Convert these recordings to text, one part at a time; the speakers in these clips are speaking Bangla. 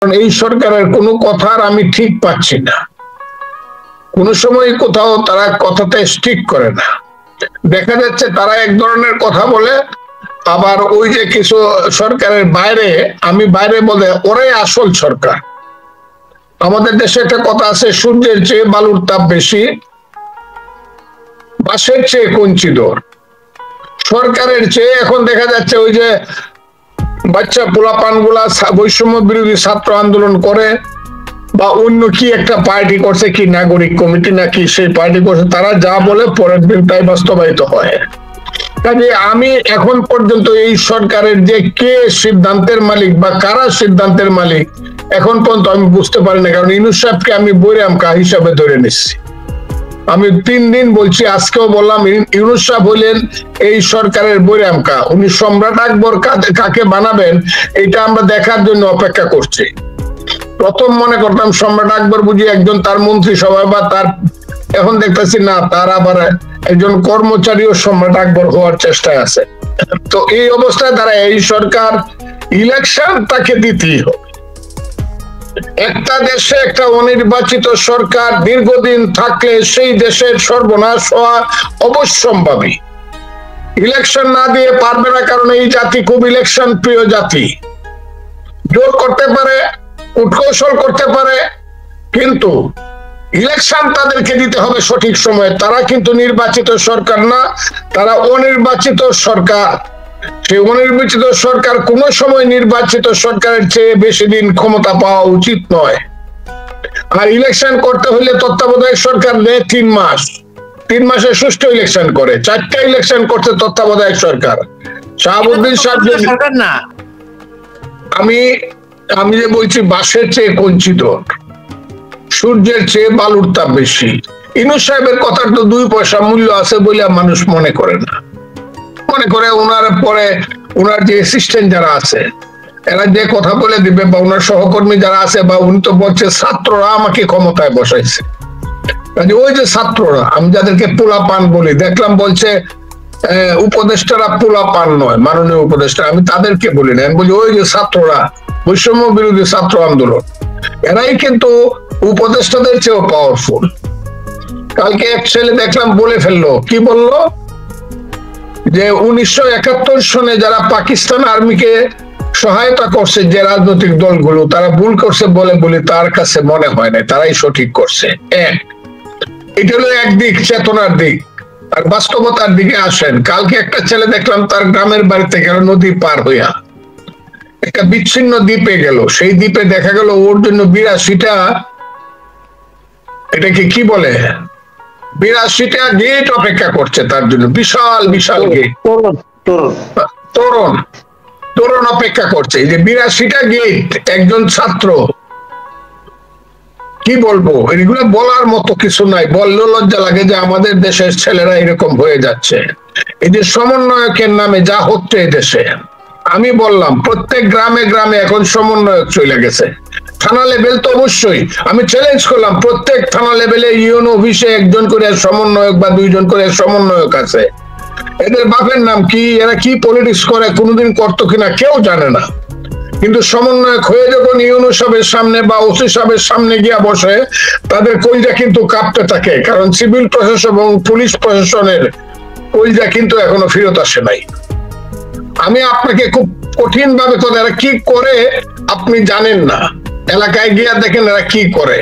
কারণ এই সরকারের কোনো কথার আমি ঠিক পাচ্ছি না। কোন সময় কোথাও তারা কথাতে স্টিক করে না। দেখা যাচ্ছে তারা এক ধরনের কথা বলে, আবার ওই যে কিছু সরকারের বাইরে, আমি বাইরে বলে ওরাই আসল সরকার। আমাদের দেশে একটা কথা আছে, সূর্যের চেয়ে বালুর তাপ বেশি, বাঁশের চেয়ে কঞ্চি দর। সরকারের চেয়ে এখন দেখা যাচ্ছে ওই যে বাচ্চা পোলাপান গুলা বৈষম্য বিরোধী ছাত্র আন্দোলন করে, বা অন্য কি একটা পার্টি করছে, কি নাগরিক কমিটি নাকি সেই পার্টি করছে, তারা যা বলে পরের দিন তাই বাস্তবায়িত হয়। কাজে আমি এখন পর্যন্ত এই সরকারের যে কে সিদ্ধান্তের মালিক বা কারা সিদ্ধান্তের মালিক এখন পর্যন্ত আমি বুঝতে পারি না। কারণ ইউনূস সাহেবকে আমি বৈরামকা হিসাবে ধরে নিচ্ছি। আমি 3 দিন বলছি, আজকেও বললাম, ইউনূস সাহেব হইলেন এই সরকারের বৈরামকা। উনি সম্রাট আকবর কাকে বানাবেন এটা আমরা দেখার জন্য অপেক্ষা করছি। প্রথম মনে করতাম সম্রাট আকবর বুঝি একজন তার মন্ত্রিসভায় বা তার, এখন দেখতেছি না, তার আবার একজন কর্মচারীও সম্রাট আকবর হওয়ার চেষ্টায় আছে। তো এই অবস্থায় দ্বারা এই সরকার ইলেকশন তাকে দিতেই হবে। একটা দেশে একটা অনির্বাচিত সরকার দীর্ঘদিন থাকলে সেই দেশের সর্বনাশ হওয়া অবশ্যম্ভাবী। ইলেকশন না দিয়ে পারবে না, কারণ এই জাতি খুব ইলেকশন প্রিয় জাতি। জোর করতে পারে, উৎকৌশল করতে পারে, কিন্তু ইলেকশন তাদেরকে দিতে হবে সঠিক সময়ে। তারা কিন্তু নির্বাচিত সরকার না, তারা অনির্বাচিত সরকার। সেই অনির্বাচিত সরকার কোন সময় নির্বাচিত সরকারের চেয়ে বেশি দিন ক্ষমতা পাওয়া উচিত নয়। আর ইলেকশন করতে হলে তত্ত্বাবধায়ক সরকার নেয় 3 মাস। 3 মাসে সুষ্ঠু ইলেকশন করে। 4টা ইলেকশন করতে তত্ত্বাবধায়ক সরকার। শাহাবুদ্দিন সাহেব সরকার না, আমি যে বলছি বাঁশের চেয়ে কঞ্চি দর, সূর্যের চেয়ে বালুর তাপ বেশি। ইউনূস সাহেবের কথার তো 2 পয়সা মূল্য আছে বলে মানুষ মনে করে না। মনে করে ওনার পরে ওনার যে অ্যাসিস্ট্যান্ট যারা আছে এরা যে কথা বলে দিবে, বা ওনার সহকর্মী যারা আছে, বা উনি তো বলছে ছাত্ররা আমাকে ক্ষমতায় বসাইছে। ওই যে ছাত্ররা, আমি যাদেরকে পোলাপান বলি, দেখলাম বলছে উপদেষ্টারা পোলাপান নয়, মাননীয় উপদেষ্টা। আমি তাদেরকে বলি না, আমি বলি ওই যে ছাত্ররা, বৈষম্য বিরোধী ছাত্র আন্দোলন, এরাই কিন্তু উপদেষ্টাদের চেয়েও পাওয়ারফুল। কালকে এক ছেলে দেখলাম বলে ফেললো, কি বললো, যে 1971 সনে যারা পাকিস্তান আর্মিকে সহায়তা করছে যে রাজনৈতিক দলগুলো, তারা ভুল করছে বলে তার কাছে মনে হয় না, তারাই সঠিক করছে। এটা হলো একদিক, চেতনার দিক। আর বাস্তবতার দিকে আসেন, কালকে একটা ছেলে দেখলাম তার গ্রামের বাড়িতে গেল নদী পার হইয়া একটা বিচ্ছিন্ন দ্বীপে গেল। সেই দ্বীপে দেখা গেল ওর জন্য 82টা, এটাকে কি বলে, 82টা গেট অপেক্ষা করছে তার জন্য। বিশাল বিশাল গেট, তোরণ অপেক্ষা করছে। এই যে 82টা গেট, একজন ছাত্র, কি বলবো, এগুলো বলার মতো কিছু নাই। বললেও লজ্জা লাগে যে আমাদের দেশের ছেলেরা এরকম হয়ে যাচ্ছে। এই যে সমন্বয়কের নামে যা হচ্ছে এই দেশে, আমি বললাম প্রত্যেক গ্রামে গ্রামে এখন সমন্বয়ক চলে গেছে। থানা লেভেল তো অবশ্যই, আমি চ্যালেঞ্জ করলাম প্রত্যেক থানা লেভেলে ইউএনও অফিসে একজন করে সমন্বয়ক বা 2 জন করে সমন্বয়ক আছে। এদের বাপের নাম কি, এরা কি পলিটিক্স করে, কোনোদিন করতো কিনা কেউ জানে না। কিন্তু সমন্বয়ক হয়ে যখন ইউএনও সাহেবের সামনে বা ওসি সাহেবের সামনে গিয়া বসে, তাদের কলজা কিন্তু কাঁপতে থাকে। কারণ সিভিল প্রশাসন এবং পুলিশ প্রশাসনের কলজা কিন্তু এখনো ফেরত আসে নাই। আমি আপনাকে খুব কঠিন ভাবে কথা, এরা কি করে আপনি জানেন না। এলাকায় গিয়া দেখেন এরা কি করে।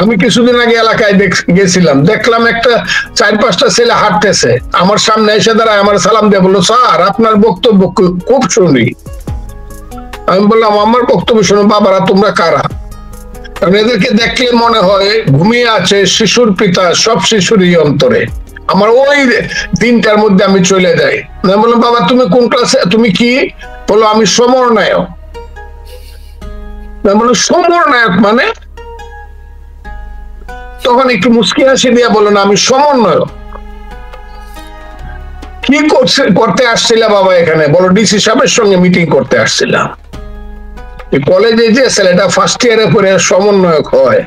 আমি কিছুদিন আগে এলাকায় গেছিলাম, দেখলাম একটা 4-5টা ছেলে হাঁটতেছে, আমার সামনে এসে দাঁড়ায়, আমার সালাম দিয়ে বললো, স্যার আপনার বক্তব্য খুব শুনি। আমি বললাম আমার বক্তব্য শোনো। বাবারা তোমরা কারা? কারণ এদেরকে দেখলে মনে হয় ঘুমিয়ে আছে শিশুর পিতা, সব শিশুরই অন্তরে। আমার ওই দিনটার মধ্যে আমি চলে যাই। আমি বললাম বাবা তুমি কোন ক্লাসে, তুমি কি? বলো আমি সমরনায়ক। আমি বললাম সমরনায়ক মানে? তখন একটু মুস্কি হাসি দিয়ে বললো না আমি সমন্বয়ক। কি করতে আসছিল বাবা এখানে? বলো ডিসি সাহেবের সঙ্গে মিটিং করতে আসছিলাম। কলেজে যে ছেলেটা ফার্স্ট ইয়ারে পড়ে সমন্বয়ক হয়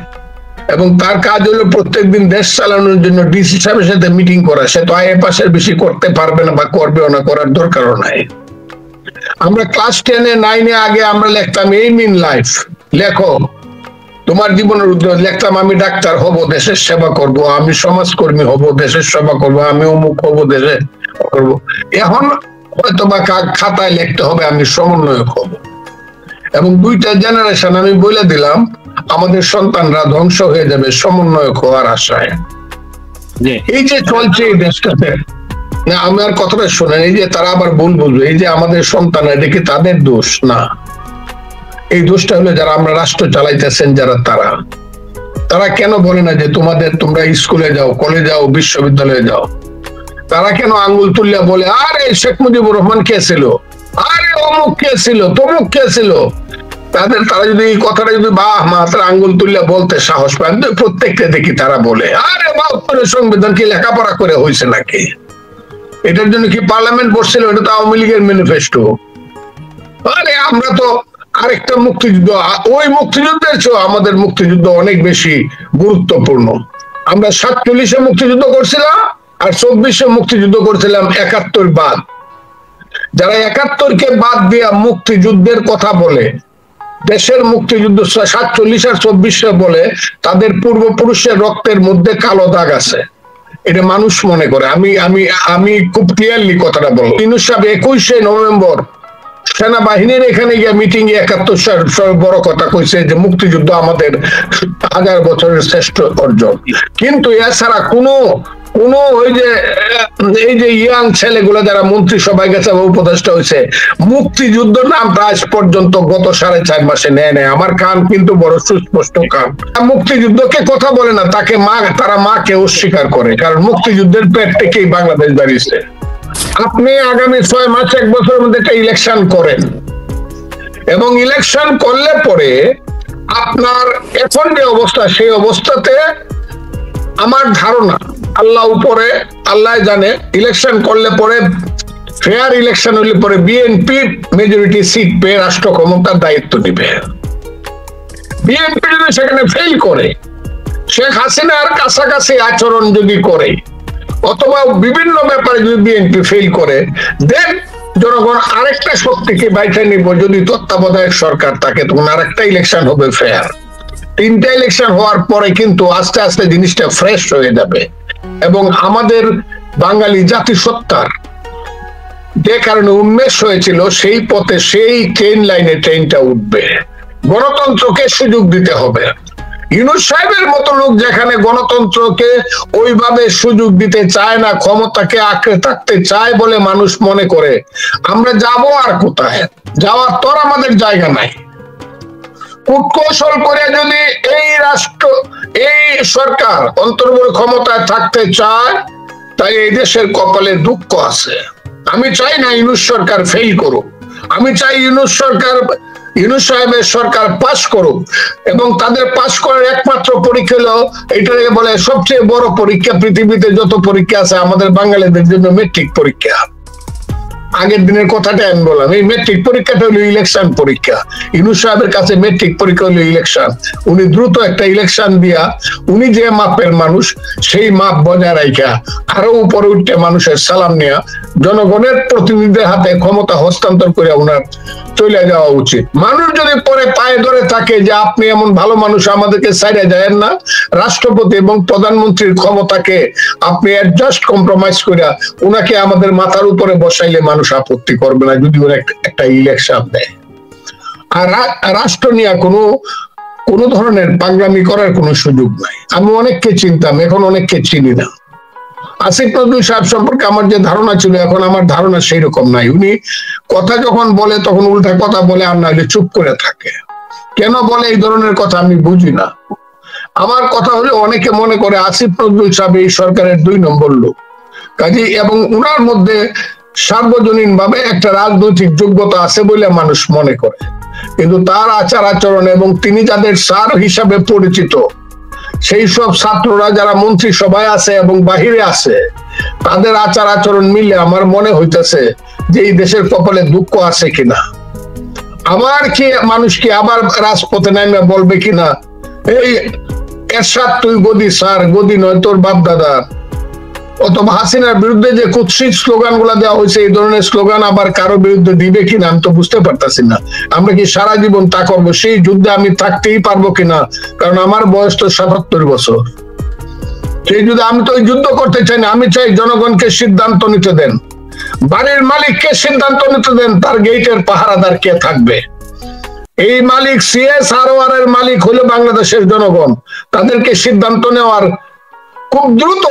এবং তার কাজ হলো প্রত্যেকদিন দেশ চালানোর জন্য ডিসি সাহেবের সাথে মিটিং করা, সে তো আয়ে পাশের বেশি করতে পারবে না বা করবেও না, করার দরকারও নাই। আমরা ক্লাস 10-9 আগে আমরা লিখতাম এইম ইন লাইফ, লেখো তোমার জীবনের উদ্দেশ্য। লিখতাম আমি ডাক্তার হব, দেশের সেবা করব, আমি সমাজকর্মী হব, দেশের সেবা করব, আমি অমুক হব, দেশে করব। এখন হয়তো বা খাতায় লিখতে হবে আমি সমন্বয়ক হব। এবং 2টা জেনারেশন আমি বলে দিলাম আমাদের সন্তানরা ধ্বংস হয়ে যাবে সমন্বয়ক হওয়ার আশায়। এই যে চলছে এই দেশটাতে, না আমার কথাটা শোনেন, এই যে তারা আবার ভুল বুঝবে, এই যে আমাদের সন্তান, এটা কি তাদের দোষ? না, এই দোষটা হলো যারা আমরা রাষ্ট্র চালাইতেছেন যারা, তারা কেন বলে না যে তোমরা স্কুলে যাও, কলেজে যাও, বিশ্ববিদ্যালয়ে যাও? তারা কেন আঙ্গুল তুলিয়া বলে আরে শেখ মুজিবুর রহমান কে ছিল, আরে অমুক কে ছিল, তমুক কে ছিল? তারা যদি এই কথাটা যদি তারা আঙ্গুল তুলিয়া বলতে সাহস পায়, প্রত্যেকটা দেখি তারা বলে আরে 72 সংবিধান কি লেখাপড়া করে হয়েছে নাকি? এটার জন্য কি পার্লামেন্ট বসছিল? এটা তো আওয়ামী লীগের ম্যানিফেস্টো। আরে আমরা তো আরেকটা মুক্তিযুদ্ধ, ওই মুক্তিযুদ্ধের চেয়ে আমাদের মুক্তিযুদ্ধ অনেক বেশি গুরুত্বপূর্ণ। আমরা 47-এ মুক্তিযুদ্ধ করছিলাম আর 24-এ মুক্তিযুদ্ধ করছিলাম 71 বাদ। যারা 71-কে বাদ দিয়া মুক্তিযুদ্ধের কথা বলে, দেশের মুক্তিযুদ্ধ 47 আর 24-এ বলে, তাদের পূর্বপুরুষের রক্তের মধ্যে কালো দাগ আছে, এটা মানুষ মনে করে। আমি খুব ক্লিয়ারলি কথাটা বলবো। ইউনূস সাহেব 21শে নভেম্বর সেনাবাহিনীর এখানে গিয়ে মিটিং এ 71 বড় কথা কইছে যে মুক্তিযুদ্ধ আমাদের 1000 বছরের শ্রেষ্ঠ অর্জন। কিন্তু এছাড়া কোনো এই যে ইয়াং ছেলেগুলো যারা মন্ত্রিসভায় গেছে বা উপদেষ্টা হয়েছে, মুক্তিযুদ্ধ নামটা আজ পর্যন্ত গত 4.5 মাসে নেয় নেয়। আমার কান কিন্তু বড় সুস্পষ্ট কান। মুক্তিযুদ্ধকে কথা বলে না, তারা মাকে অস্বীকার করে, কারণ মুক্তিযুদ্ধের পেট থেকেই বাংলাদেশ দাঁড়িয়েছে। আপনি আগামী 6 মাস 1 বছরের মধ্যে একটা ইলেকশন করেন, এবং ইলেকশন করলে পরে আপনার এখন যে অবস্থা, সেই অবস্থাতে আমার ধারণা, আল্লাহ উপরে, আল্লাহ জানে, ইলেকশন করলে পরে, ফেয়ার ইলেকশন হলে পরে বিএনপি মেজরিটি সিট পেয়ে রাষ্ট্র ক্ষমতার দায়িত্ব নিবে। বিএনপি যদি সেখানে ফেল করে, শেখ হাসিনার কাছাকাছি আচরণ যদি করে, অথবা বিভিন্ন ব্যাপারে যদি বিএনপি ফেল করে, দেন জনগণ আরেকটা শক্তিকে বাইঠা নিব। যদি তত্ত্বাবধায়ক সরকার থাকে, তখন আরেকটা ইলেকশন হবে ফেয়ার। 3টা ইলেকশন হওয়ার পরে কিন্তু আস্তে আস্তে জিনিসটা ফ্রেশ হয়ে যাবে, এবং আমাদের বাঙালি জাতিসত্তার যে কারণে উন্মেষ হয়েছিল, সেই পথে, সেই ট্রেন লাইনে ট্রেনটা উঠবে। গণতন্ত্রকে সুযোগ দিতে হবে। ইউনূস সাহেবের মতো লোক যেখানে গণতন্ত্রকে ওইভাবে সুযোগ দিতে চায় না, ক্ষমতাকে আঁকড়ে থাকতে চায় বলে মানুষ মনে করে, আমরা যাব আর কোথায়? যাওয়ার তোর আমাদের জায়গা নাই। কূটকৌশল করে যদি এই সরকার অন্তর্বর্তী ক্ষমতায় থাকতে চায়, তাই এই দেশের কপালে দুঃখ আছে। আমি চাই না ইউনূস সরকার ফেল করুক, আমি চাই ইউনূস সাহেবের সরকার পাস করুক, এবং তাদের পাস করার একমাত্র পরীক্ষা হলো, এটাকে বলে সবচেয়ে বড় পরীক্ষা, পৃথিবীতে যত পরীক্ষা আছে আমাদের বাঙালিদের জন্য মেট্রিক পরীক্ষা। আগের দিনের কথাটা আমি বললাম, এই মেট্রিক পরীক্ষাটা হলো ইলেকশন পরীক্ষা। ইউনূস সাহেবের কাছে মেট্রিক পরীক্ষা হলো ইলেকশন। উনি দ্রুত একটা ইলেকশন দিয়া, উনি যে মাপের মানুষ, সেই মাপ বজায় রাখা আরো উপরে উঠতে মানুষের সালাম নেয়া, জনগণের প্রতিনিধিদের হাতে ক্ষমতা হস্তান্তর করে ওনার চলে যাওয়া উচিত। মানুষ যদি পরে পায়ে ধরে থাকে যে আপনি এমন ভালো মানুষ, আমাদেরকে ছাইড়া যায়েন না, রাষ্ট্রপতি এবং প্রধানমন্ত্রীর ক্ষমতাকে আপনি অ্যাডজাস্ট কম্প্রোমাইজ করে উনাকে আমাদের মাথার উপরে বসাইলে মানুষ আপত্তি করবে না, যদি ওরা একটা ইলেকশন দেয়। আর রাষ্ট্র নিয়ে কোনো ধরনের পাগলামি করার কোনো সুযোগ নাই। আমি অনেককে চিনতাম, এখন অনেককে চিনি না। আসিফ নজরুল সাহেব সম্পর্কে আমার যে ধারণা ছিল, এখন আমার ধারণা সেই রকম নাই। উনি কথা যখন বলে তখন উল্টা কথা বলে, আর নাহলে চুপ করে থাকে। কেন বলে এই ধরনের কথা আমি বুঝি না। আমার কথা হলো, অনেকে মনে করে আসিফ নজরুল সাহেব এই সরকারের 2 নম্বর লোক, কাজে এবং উনার মধ্যে সার্বজনীন ভাবে একটা রাজনৈতিক যোগ্যতা আছে বলে মানুষ মনে করে, কিন্তু তার আচার আচরণ এবং তিনি যাদের স্যার হিসাবে পরিচিত, সেই সব ছাত্ররা যারা মন্ত্রিসভায় আছে এবং বাহিরে আছে, তাদের আচার আচরণ মিলে আমার মনে হইতেছে যে এই দেশের কপালে দুঃখ আছে কিনা। আবার কি মানুষ কি আবার রাজপথে নামে বলবে কিনা, এই এরশাদ তুই গদি, স্যার গদি নয় তোর বাপ দাদা, অথবা হাসিনার বিরুদ্ধে যে কুৎসিত স্লোগান গুলা দেওয়া হয়েছে, এই ধরনের স্লোগান আবার কারো বিরুদ্ধে দিবে কিনা আমি তো বুঝতে পারতাছি না। আমরা কি সারা জীবন তা করবো? সেই যুদ্ধে আমি থাকতেই পারবো কিনা, কারণ আমার বয়স তো 77 বছর। সেই যুদ্ধে আমি তো ওই যুদ্ধ করতে চাই না। আমি চাই জনগণকে সিদ্ধান্ত নিতে দেন, বাড়ির মালিককে সিদ্ধান্ত নিতে দেন তার গেটের পাহারাদার কে থাকবে। এই মালিক CSROR এর মালিক হলো বাংলাদেশের জনগণ। তাদেরকে সিদ্ধান্ত নেওয়ার খুব দ্রুত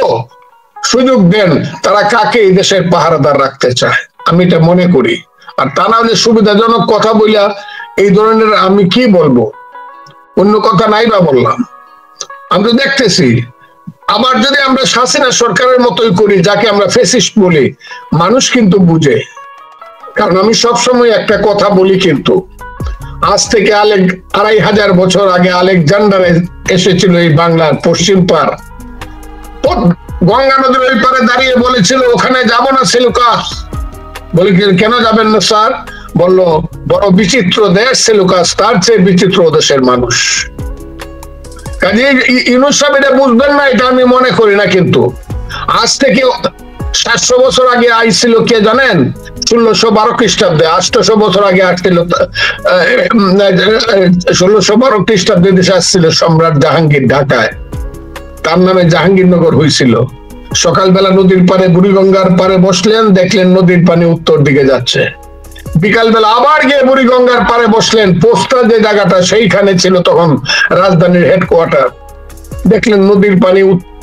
সুযোগ দেন, তারা কাকে এই দেশের পাহারাদার রাখতে চায়, আমি এটা মনে করি। আর তা না হলে সুবিধাজনক কথা বইলা এই ধরনের, আমি কি বলবো, অন্য কথা নাই বা বললাম। আমরা দেখতেছি আবার যদি আমরা হাসিনা সরকারের মতোই করি, যাকে আমরা ফ্যাসিস্ট বলি, মানুষ কিন্তু বুঝে। কারণ আমি সবসময় একটা কথা বলি, কিন্তু আজ থেকে 2500 বছর আগে আলেকজান্ডার এসেছিল এই বাংলার পশ্চিম পার, গঙ্গা নদীর ওই পারে দাঁড়িয়ে বলেছিল ওখানে যাব না সেলুকাস। বলে কেন যাবেন না স্যার? বললো বড় বিচিত্র দেশ সেলুকাস, তার চেয়ে বিচিত্র দেশের মানুষ। কাজে ইউনূস সাহেব এটা বুঝবেন না, এটা আমি মনে করি না। কিন্তু আজ থেকে 700 বছর আগে আইছিল কে জানেন? 1612 খ্রিস্টাব্দে। 800 বছর আগে আসছিল, 1612 খ্রিস্টাব্দে দেশে আসছিল সম্রাট জাহাঙ্গীর ঢাকায়। তার নামে জাহাঙ্গীরনগর হয়েছিল। সকালবেলা নদীর পারে, বুড়িগঙ্গার পারে বসলেন, দেখলেন নদীর পানি উত্তর দিকে যাচ্ছে। বিকালবেলা আবার গিয়ে বুড়িগঙ্গার পারে বসলেন, পোস্টা যে জায়গাটা সেইখানে ছিল তখন রাজধানীর হেডকোয়ার্টার, দেখলেন নদীর পানি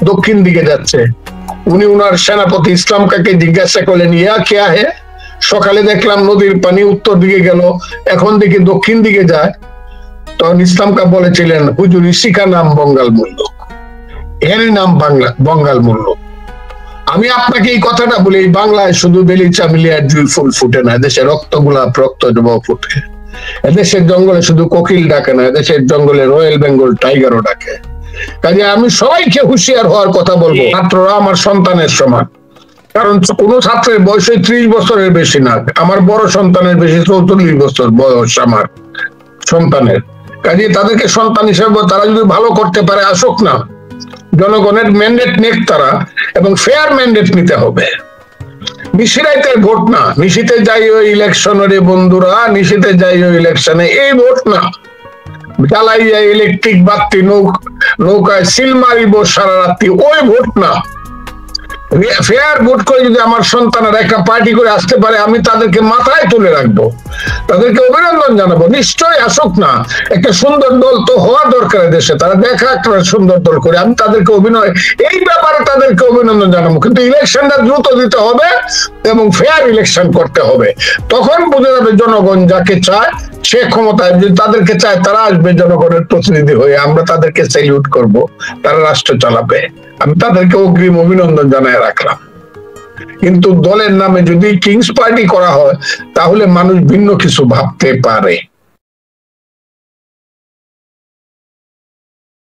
দক্ষিণ দিকে যাচ্ছে। উনি উনার সেনাপতি ইসলাম কাকে জিজ্ঞাসা করলেন, ইয়া কেয়া হে? সকালে দেখলাম নদীর পানি উত্তর দিকে গেল, এখন দেখি দক্ষিণ দিকে যায়। তখন ইসলাম কা বলেছিলেন, হুজুর ইসিকা নাম বঙ্গাল মূল্য, এর নাম বঙ্গাল মূল্য। আমি আপনাকে এই কথাটা বলি, এই বাংলায় শুধু বেলি চামেলি আর জুঁই ফুল ফুটে না, দেশের রক্ত গোলাপ, রক্ত জবা ফুটে। এদেশের জঙ্গলে শুধু কোকিল ডাকে না, এদেশের জঙ্গলে রয়্যাল বেঙ্গল টাইগারও ডাকে। কাজে আমি সবাইকে হুঁশিয়ার হওয়ার কথা বলবো, ছাত্ররা আমার সন্তানের সমান। কারণ কোন ছাত্রের বয়স 30 বছরের বেশি না, আমার বড় সন্তানের বেশি 44 বছর বয়স আমার সন্তানের। কাজে তাদেরকে সন্তান হিসেবে তারা যদি ভালো করতে পারে, আসুক না। জনগণের ম্যান্ডেট নেক তারা, এবং ফেয়ার ম্যান্ডেট নিতে হবে। নিশিরাইতে ভোট না, নিশিতে যাইও ইলেকশনে বন্ধুরা, নিশিতে যাইও ইলেকশনে, এই ভোট না। জ্বালাইয়া ইলেকট্রিক বাতি নৌকায় সিল মারিব সারা রাত্রি, ওই ভোট না। ফেয়ার ভোট করে যদি আমার সন্তানেরা একটা পার্টি করে আসতে পারে, আমি তাদেরকে মাথায় তুলে রাখবো, তাদেরকে অভিনন্দন জানাবো। নিশ্চয়ই আসুক না, একটা সুন্দর দল তো হওয়া দরকার দেশে, তারা দেখা একটা সুন্দর দল করে, আমি তাদেরকে এই ব্যাপারে তাদেরকে অভিনন্দন জানাবো। কিন্তু ইলেকশনটা দ্রুত দিতে হবে এবং ফেয়ার ইলেকশন করতে হবে, তখন বোঝা যাবে জনগণ যাকে চায় সে ক্ষমতায়। যদি তাদেরকে চায়, তারা আসবে জনগণের প্রতিনিধি হয়ে, আমরা তাদেরকে স্যালিউট করব, তারা রাষ্ট্র চালাবে। আমি তাদেরকে অগ্রিম অভিনন্দন জানায় রাখলাম। কিন্তু দলের নামে যদি কিংস পার্টি করা হয়, তাহলে মানুষ ভিন্ন কিছু ভাবতে পারে।